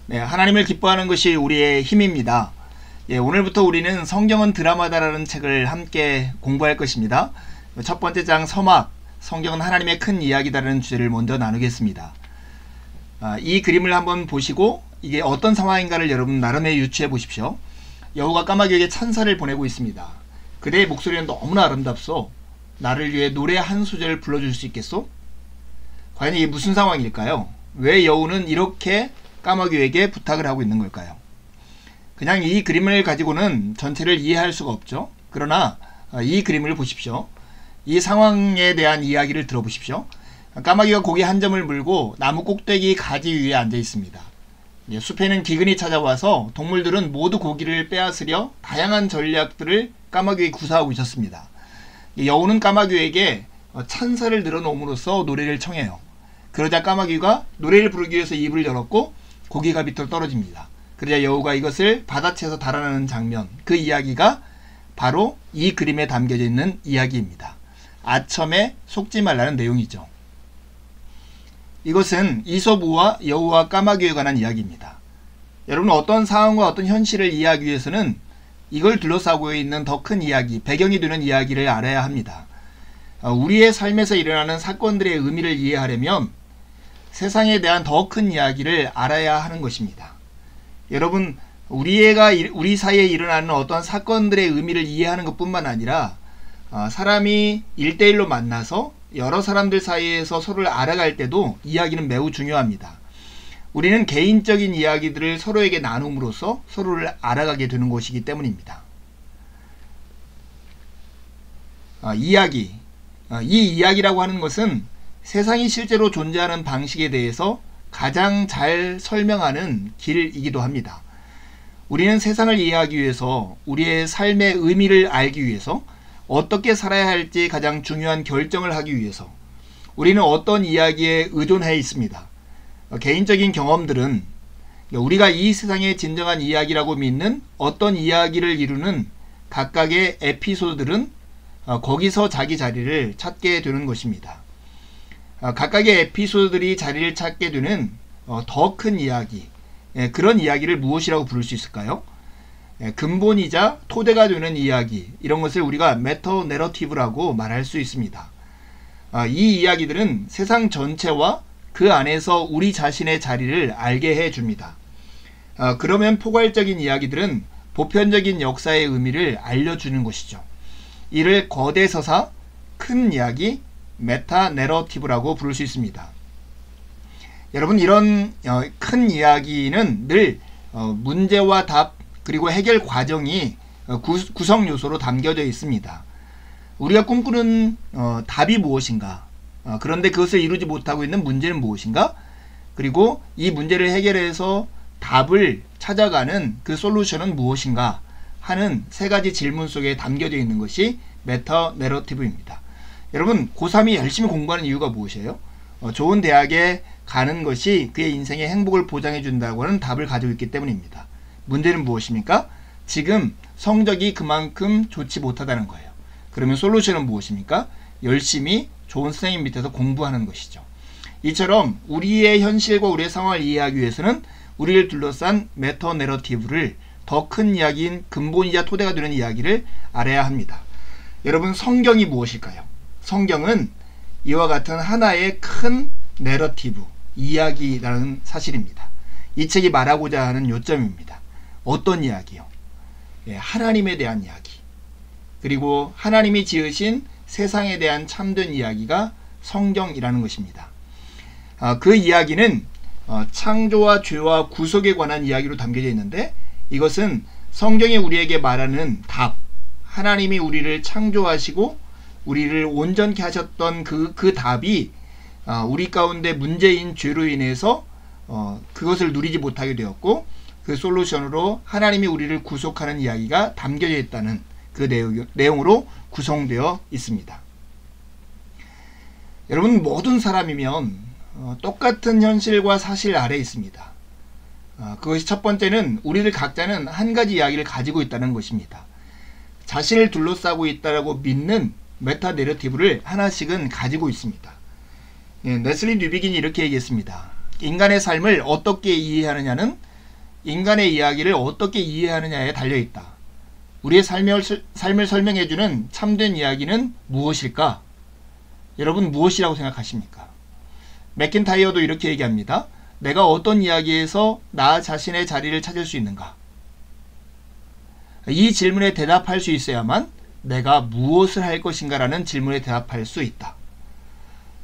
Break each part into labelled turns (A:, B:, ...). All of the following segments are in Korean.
A: 네, 하나님을 기뻐하는 것이 우리의 힘입니다. 오늘부터 우리는 성경은 드라마다라는 책을 함께 공부할 것입니다. 첫 번째 장 서막, 성경은 하나님의 큰 이야기다라는 주제를 먼저 나누겠습니다. 이 그림을 한번 보시고 이게 어떤 상황인가를 여러분 나름의 유추해 보십시오. 여호가 까마귀에게 찬사를 보내고 있습니다. 그대의 목소리는 너무나 아름답소. 나를 위해 노래 한 소절 불러줄 수 있겠소? 과연 이게 무슨 상황일까요? 왜 여우는 이렇게 까마귀에게 부탁을 하고 있는 걸까요? 그냥 이 그림을 가지고는 전체를 이해할 수가 없죠. 그러나 이 그림을 보십시오. 이 상황에 대한 이야기를 들어보십시오. 까마귀가 고기 한 점을 물고 나무 꼭대기 가지 위에 앉아 있습니다. 숲에는 기근이 찾아와서 동물들은 모두 고기를 빼앗으려 다양한 전략들을 까마귀에게 구사하고 있었습니다. 여우는 까마귀에게 찬사를 늘어놓음으로써 노래를 청해요. 그러자 까마귀가 노래를 부르기 위해서 입을 열었고 고기가 밑으로 떨어집니다. 그러자 여우가 이것을 받아채서 달아나는 장면, 그 이야기가 바로 이 그림에 담겨져 있는 이야기입니다. 아첨에 속지 말라는 내용이죠. 이것은 이솝우와 여우와 까마귀에 관한 이야기입니다. 여러분, 어떤 상황과 어떤 현실을 이해하기 위해서는 이걸 둘러싸고 있는 더 큰 이야기, 배경이 되는 이야기를 알아야 합니다. 우리의 삶에서 일어나는 사건들의 의미를 이해하려면 세상에 대한 더 큰 이야기를 알아야 하는 것입니다. 여러분, 우리 사이에 일어나는 어떤 사건들의 의미를 이해하는 것뿐만 아니라 사람이 1대1로 만나서 여러 사람들 사이에서 서로를 알아갈 때도 이야기는 매우 중요합니다. 우리는 개인적인 이야기들을 서로에게 나눔으로써 서로를 알아가게 되는 것이기 때문입니다. 이 이야기라고 하는 것은 세상이 실제로 존재하는 방식에 대해서 가장 잘 설명하는 길이기도 합니다. 우리는 세상을 이해하기 위해서, 우리의 삶의 의미를 알기 위해서, 어떻게 살아야 할지 가장 중요한 결정을 하기 위해서 우리는 어떤 이야기에 의존해 있습니다. 개인적인 경험들은 우리가 이 세상의 진정한 이야기라고 믿는 어떤 이야기를 이루는 각각의 에피소드들은 거기서 자기 자리를 찾게 되는 것입니다. 각각의 에피소드들이 자리를 찾게 되는 더 큰 이야기, 그런 이야기를 무엇이라고 부를 수 있을까요? 근본이자 토대가 되는 이야기, 이런 것을 우리가 메타 내러티브라고 말할 수 있습니다. 이 이야기들은 세상 전체와 그 안에서 우리 자신의 자리를 알게 해줍니다. 그러면 포괄적인 이야기들은 보편적인 역사의 의미를 알려주는 것이죠. 이를 거대 서사, 큰 이야기, 메타 내러티브라고 부를 수 있습니다. 여러분, 이런 큰 이야기는 늘 문제와 답 그리고 해결 과정이 구성 요소로 담겨져 있습니다. 우리가 꿈꾸는 답이 무엇인가? 그런데 그것을 이루지 못하고 있는 문제는 무엇인가? 그리고 이 문제를 해결해서 답을 찾아가는 그 솔루션은 무엇인가? 하는 세 가지 질문 속에 담겨져 있는 것이 메타 내러티브입니다. 여러분, 고3이 열심히 공부하는 이유가 무엇이에요? 좋은 대학에 가는 것이 그의 인생의 행복을 보장해 준다고 하는 답을 가지고 있기 때문입니다. 문제는 무엇입니까? 지금 성적이 그만큼 좋지 못하다는 거예요. 그러면 솔루션은 무엇입니까? 열심히 좋은 선생님 밑에서 공부하는 것이죠. 이처럼 우리의 현실과 우리의 상황을 이해하기 위해서는 우리를 둘러싼 메타 내러티브를, 더 큰 이야기인 근본이자 토대가 되는 이야기를 알아야 합니다. 여러분, 성경이 무엇일까요? 성경은 이와 같은 하나의 큰 내러티브, 이야기라는 사실입니다. 이 책이 말하고자 하는 요점입니다. 어떤 이야기요? 하나님에 대한 이야기, 그리고 하나님이 지으신 세상에 대한 참된 이야기가 성경이라는 것입니다. 그 이야기는 창조와 죄와 구속에 관한 이야기로 담겨져 있는데, 이것은 성경이 우리에게 말하는 답, 하나님이 우리를 창조하시고 우리를 온전케 하셨던 그 답이 우리 가운데 문제인 죄로 인해서 그것을 누리지 못하게 되었고, 그 솔루션으로 하나님이 우리를 구속하는 이야기가 담겨져 있다는 그 내용으로 구성되어 있습니다. 여러분, 모든 사람이면 똑같은 현실과 사실 아래에 있습니다. 그것이 첫 번째는 우리들 각자는 한 가지 이야기를 가지고 있다는 것입니다. 자신을 둘러싸고 있다라고 믿는 메타 내러티브를 하나씩은 가지고 있습니다. 네슬리 뉴비긴이 이렇게 얘기했습니다. 인간의 삶을 어떻게 이해하느냐는 인간의 이야기를 어떻게 이해하느냐에 달려있다. 우리의 삶을 설명해주는 참된 이야기는 무엇일까? 여러분 무엇이라고 생각하십니까? 맥킨타이어도 이렇게 얘기합니다. 내가 어떤 이야기에서 나 자신의 자리를 찾을 수 있는가? 이 질문에 대답할 수 있어야만 내가 무엇을 할 것인가 라는 질문에 대답할 수 있다.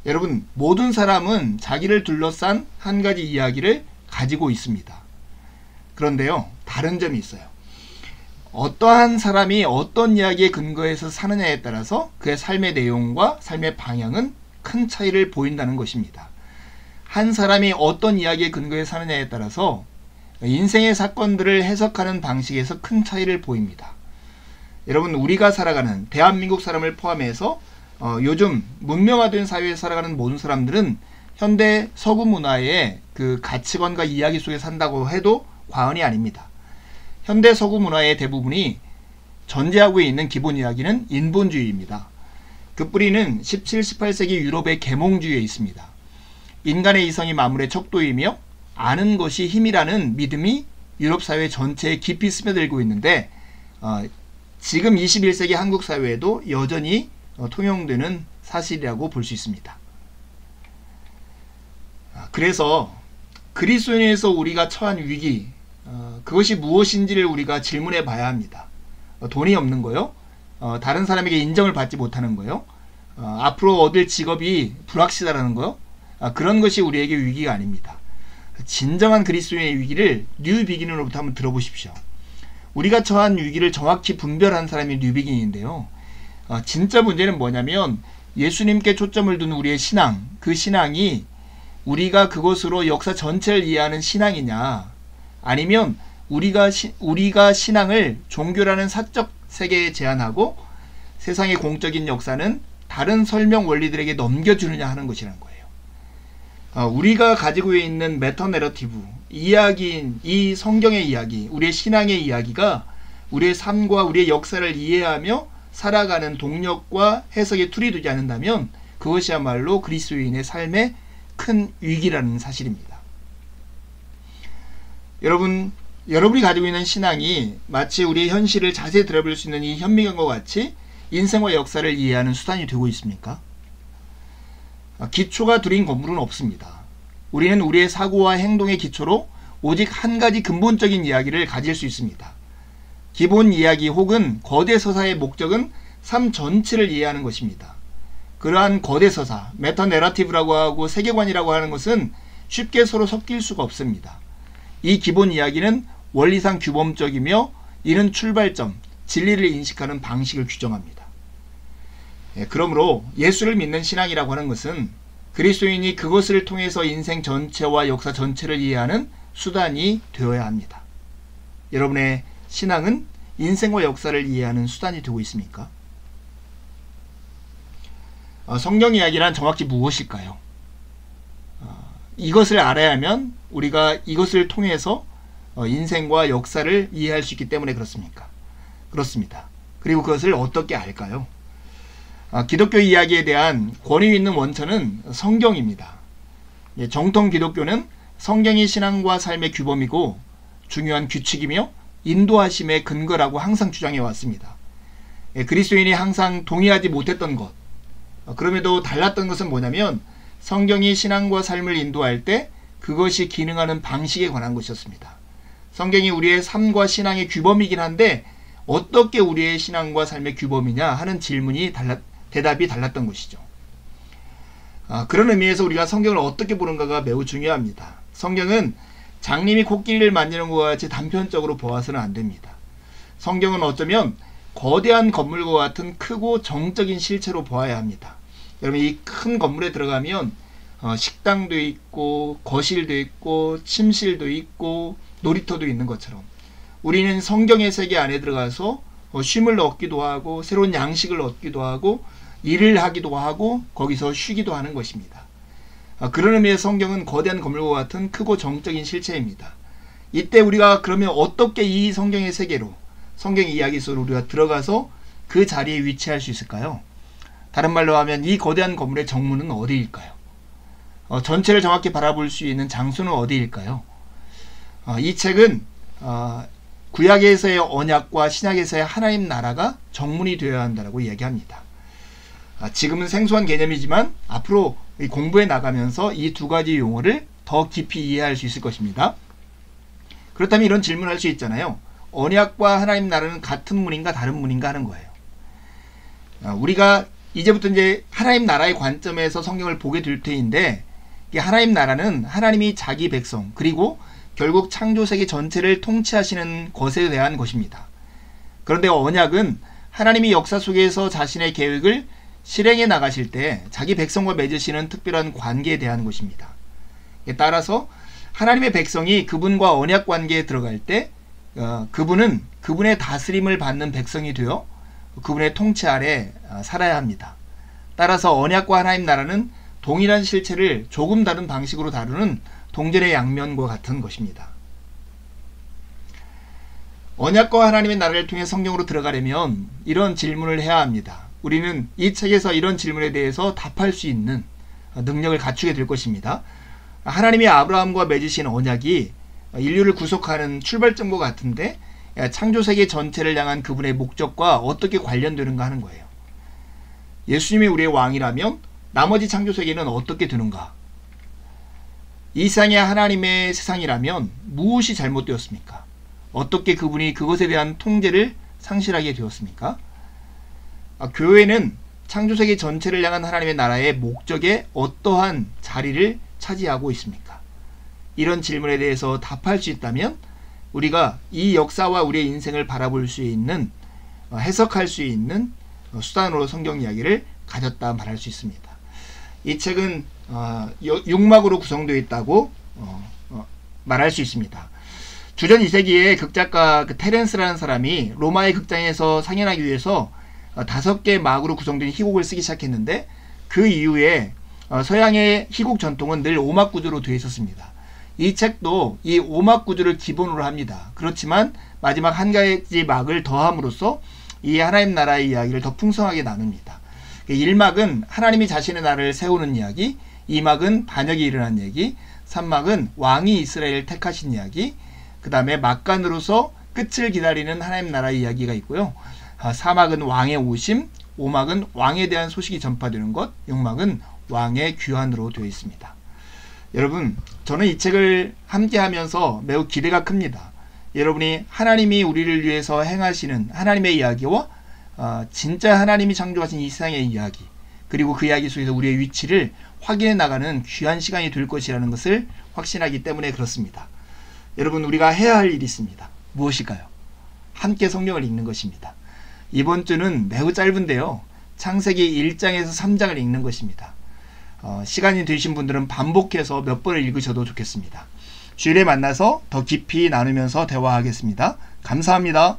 A: 여러분 모든 사람은 자기를 둘러싼 한 가지 이야기를 가지고 있습니다. 그런데요 다른 점이 있어요. 어떠한 사람이 어떤 이야기에 근거해서 사느냐에 따라서 그의 삶의 내용과 삶의 방향은 큰 차이를 보인다는 것입니다. 한 사람이 어떤 이야기에 근거해 사느냐에 따라서 인생의 사건들을 해석하는 방식에서 큰 차이를 보입니다. 여러분 우리가 살아가는 대한민국 사람을 포함해서 요즘 문명화된 사회에 살아가는 모든 사람들은 현대 서구 문화의 그 가치관과 이야기 속에 산다고 해도 과언이 아닙니다. 현대 서구 문화의 대부분이 전제하고 있는 기본 이야기는 인본주의입니다. 그 뿌리는 17, 18세기 유럽의 계몽주의에 있습니다. 인간의 이성이 만물의 척도이며 아는 것이 힘이라는 믿음이 유럽 사회 전체에 깊이 스며들고 있는데 지금 21세기 한국 사회에도 여전히 통용되는 사실이라고 볼 수 있습니다. 그래서 그리스도인에서 우리가 처한 위기 그것이 무엇인지를 우리가 질문해 봐야 합니다. 돈이 없는 거요? 다른 사람에게 인정을 받지 못하는 거요? 앞으로 얻을 직업이 불확실하다는 거요? 그런 것이 우리에게 위기가 아닙니다. 진정한 그리스도인의 위기를 뉴 비긴으로부터 한번 들어보십시오. 우리가 처한 위기를 정확히 분별한 사람이 뉴 비긴인데요. 진짜 문제는 뭐냐면 예수님께 초점을 둔 우리의 신앙, 그 신앙이 우리가 그것으로 역사 전체를 이해하는 신앙이냐 아니면 우리가 신앙을 종교라는 사적 세계에 제한하고 세상의 공적인 역사는 다른 설명 원리들에게 넘겨주느냐 하는 것이라는 거예요. 우리가 가지고 있는 메타 내러티브, 이야기인 이 성경의 이야기, 우리의 신앙의 이야기가 우리의 삶과 우리의 역사를 이해하며 살아가는 동력과 해석에 툴이 되지 않는다면 그것이야말로 그리스도인의 삶의 큰 위기라는 사실입니다. 여러분이 가지고 있는 신앙이 마치 우리의 현실을 자세히 들여다볼 수 있는 이 현미경과 같이 인생과 역사를 이해하는 수단이 되고 있습니까? 기초가 들인 건물은 없습니다. 우리는 우리의 사고와 행동의 기초로 오직 한 가지 근본적인 이야기를 가질 수 있습니다. 기본 이야기 혹은 거대 서사의 목적은 삶 전체를 이해하는 것입니다. 그러한 거대 서사, 메타 내러티브라고 하고 세계관이라고 하는 것은 쉽게 서로 섞일 수가 없습니다. 이 기본 이야기는 원리상 규범적이며 이는 출발점, 진리를 인식하는 방식을 규정합니다. 그러므로 예수를 믿는 신앙이라고 하는 것은 그리스도인이 그것을 통해서 인생 전체와 역사 전체를 이해하는 수단이 되어야 합니다. 여러분의 신앙은 인생과 역사를 이해하는 수단이 되고 있습니까? 성경 이야기란 정확히 무엇일까요? 이것을 알아야 하면 우리가 이것을 통해서 인생과 역사를 이해할 수 있기 때문에 그렇습니까? 그렇습니다. 그리고 그것을 어떻게 알까요? 기독교 이야기에 대한 권위 있는 원천은 성경입니다. 정통 기독교는 성경이 신앙과 삶의 규범이고 중요한 규칙이며 인도하심의 근거라고 항상 주장해 왔습니다. 그리스도인이 항상 동의하지 못했던 것, 그럼에도 달랐던 것은 뭐냐면 성경이 신앙과 삶을 인도할 때 그것이 기능하는 방식에 관한 것이었습니다. 성경이 우리의 삶과 신앙의 규범이긴 한데 어떻게 우리의 신앙과 삶의 규범이냐 하는 질문이 대답이 달랐던 것이죠. 그런 의미에서 우리가 성경을 어떻게 보는가가 매우 중요합니다. 성경은 장님이 코끼리를 만지는 것과 같이 단편적으로 보아서는 안 됩니다. 성경은 어쩌면 거대한 건물과 같은 크고 정적인 실체로 보아야 합니다. 여러분 이 큰 건물에 들어가면 식당도 있고 거실도 있고 침실도 있고 놀이터도 있는 것처럼 우리는 성경의 세계 안에 들어가서 쉼을 얻기도 하고 새로운 양식을 얻기도 하고 일을 하기도 하고 거기서 쉬기도 하는 것입니다. 그런 의미에서 성경은 거대한 건물과 같은 크고 정적인 실체입니다. 이때 우리가 그러면 어떻게 이 성경의 세계로, 성경 이야기 속으로 우리가 들어가서 그 자리에 위치할 수 있을까요? 다른 말로 하면 이 거대한 건물의 정문은 어디일까요? 전체를 정확히 바라볼 수 있는 장소는 어디일까요? 이 책은 구약에서의 언약과 신약에서의 하나님 나라가 정문이 되어야 한다고 이야기합니다. 지금은 생소한 개념이지만 앞으로 공부해 나가면서 이 두 가지 용어를 더 깊이 이해할 수 있을 것입니다. 그렇다면 이런 질문을 할 수 있잖아요. 언약과 하나님 나라는 같은 문인가 다른 문인가 하는 거예요. 우리가 이제부터 이제 하나님 나라의 관점에서 성경을 보게 될 테인데, 하나님 나라는 하나님이 자기 백성 그리고 결국 창조세계 전체를 통치하시는 것에 대한 것입니다. 그런데 언약은 하나님이 역사 속에서 자신의 계획을 실행해 나가실 때 자기 백성과 맺으시는 특별한 관계에 대한 것입니다. 따라서 하나님의 백성이 그분과 언약 관계에 들어갈 때 그분은 그분의 다스림을 받는 백성이 되어 그분의 통치 아래 살아야 합니다. 따라서 언약과 하나님 나라는 동일한 실체를 조금 다른 방식으로 다루는 동전의 양면과 같은 것입니다. 언약과 하나님의 나라를 통해 성경으로 들어가려면 이런 질문을 해야 합니다. 우리는 이 책에서 이런 질문에 대해서 답할 수 있는 능력을 갖추게 될 것입니다. 하나님이 아브라함과 맺으신 언약이 인류를 구속하는 출발점과 같은데 창조세계 전체를 향한 그분의 목적과 어떻게 관련되는가 하는 거예요. 예수님이 우리의 왕이라면 나머지 창조세계는 어떻게 되는가? 이 세상이 하나님의 세상이라면 무엇이 잘못되었습니까? 어떻게 그분이 그것에 대한 통제를 상실하게 되었습니까? 교회는 창조세계 전체를 향한 하나님의 나라의 목적에 어떠한 자리를 차지하고 있습니까? 이런 질문에 대해서 답할 수 있다면 우리가 이 역사와 우리의 인생을 바라볼 수 있는, 해석할 수 있는 수단으로 성경 이야기를 가졌다 말할 수 있습니다. 이 책은 6막으로 구성되어 있다고 말할 수 있습니다. 주전 2세기에 극작가 테렌스라는 사람이 로마의 극장에서 상연하기 위해서 5개 막으로 구성된 희곡을 쓰기 시작했는데, 그 이후에 서양의 희곡 전통은 늘 5막 구조로 되어 있었습니다. 이 책도 이 5막 구조를 기본으로 합니다. 그렇지만 마지막 한 가지 막을 더함으로써 이 하나님 나라의 이야기를 더 풍성하게 나눕니다. 1막은 하나님이 자신의 나라를 세우는 이야기, 2막은 반역이 일어난 얘기, 3막은 왕이 이스라엘을 택하신 이야기, 그 다음에 막간으로서 끝을 기다리는 하나님 나라의 이야기가 있고요. 4막은 왕의 오심, 5막은 왕에 대한 소식이 전파되는 것, 6막은 왕의 귀환으로 되어 있습니다. 여러분, 저는 이 책을 함께 하면서 매우 기대가 큽니다. 여러분이 하나님이 우리를 위해서 행하시는 하나님의 이야기와 진짜 하나님이 창조하신 이 세상의 이야기, 그리고 그 이야기 속에서 우리의 위치를 확인해 나가는 귀한 시간이 될 것이라는 것을 확신하기 때문에 그렇습니다. 여러분, 우리가 해야 할 일이 있습니다. 무엇일까요? 함께 성경을 읽는 것입니다. 이번 주는 매우 짧은데요, 창세기 1장에서 3장을 읽는 것입니다. 시간이 되신 분들은 반복해서 몇 번을 읽으셔도 좋겠습니다. 주일에 만나서 더 깊이 나누면서 대화하겠습니다. 감사합니다.